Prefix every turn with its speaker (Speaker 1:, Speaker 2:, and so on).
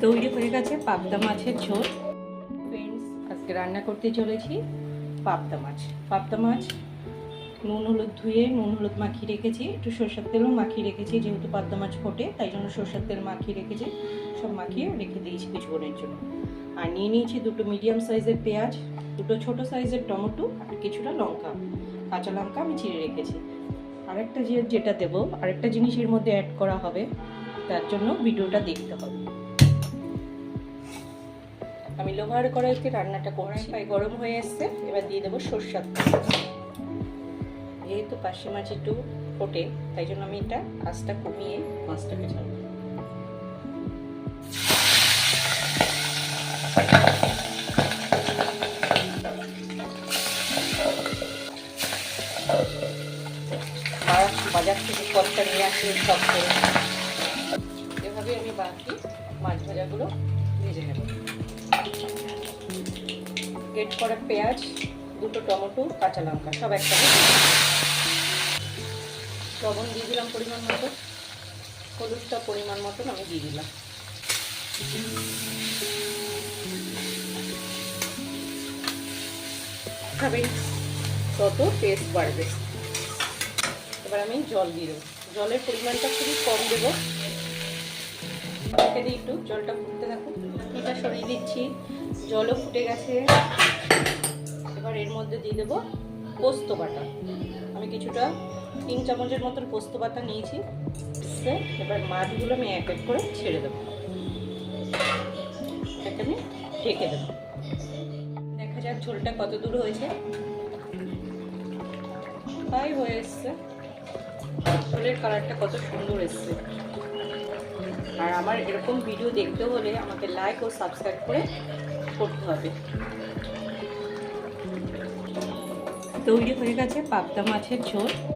Speaker 1: তৈরি হয়ে গেছে পাবদা মাছের ঝোল। ফ্রেন্ডস, আজকে রান্না করতে চলেছি পাবদা মাছ। পাবদা মাছ নুন হলুদ ধুয়ে নুন হলুদ মাখিয়ে রেখেছি, একটু সরষের তেলও মাখিয়ে রেখেছি, যেহেতু পাবদা মাছ ফোটে তাই জন্য সরষের তেল মাখিয়ে রেখেছি, সব মাখিয়ে রেখে দিয়েছি কিছুক্ষণের জন্য। আর নিয়ে নিয়েছি দুটো মিডিয়াম সাইজের পেঁয়াজ, দুটো ছোট সাইজের টমেটো, আর কিছুটা লঙ্কা, কাঁচা লঙ্কা আমি চিড়ে রেখেছি। আরেকটা যেটা দেবো, আরেকটা জিনিস এর মধ্যে অ্যাড করা হবে, তার জন্য ভিডিওটা দেখতে হবে। আমি লোহার কড়াইতে রান্নাটা করছি, প্রায় গরম হয়ে এসছে। এবার দিয়ে দেবো সরষের তেল। যেহেতু পার্শে মাছ একটু ফোটে তাই জন্য আমি এটা আঁচটা কমিয়ে মাছটাকে ছাড়বো। বাজার থেকে কতটা নিয়ে আসলে সব করে এভাবে আমি বাকি মাছ ভাজাগুলো ভেজে নেব। গ্রেট করা পেঁয়াজ, দুটো টমেটো, কাঁচা লঙ্কা সব একসাথে লবণ দিয়ে দিলাম পরিমাণ মতো, হলুদটা পরিমাণ মতন আমি দিয়ে দিলাম। খাবেন তত টেস্ট বাড়বে। এবার আমি জল দিয়ে দেবো। জলের পরিমাণটা খুবই কম দেবো, ঢেকে দিয়ে একটু জলটা ফুটতে থাকুন। এটা সরিয়ে দিচ্ছি, জলও ফুটে গেছে। এবার এর মধ্যে দিয়ে দেবো পোস্ত বাটা। আমি কিছুটা 3 চামচের মতন পোস্ত বাটা নিয়েছি। এবার মাছগুলো আমি এক এক করে ছেড়ে দেবো, এটাকে আমি ঢেকে দেবো। দেখা যাক ঝোলটা কত দূর হয়েছে। প্রায় হয়ে এসছে, ঝোলের কালারটা কত সুন্দর এসছে। আর আমার এরকম ভিডিও দেখতে হলে আমাকে লাইক ও সাবস্ক্রাইব করে করতে হবে। তৈরি হয়ে গেছে পাবদা মাছের ঝোল।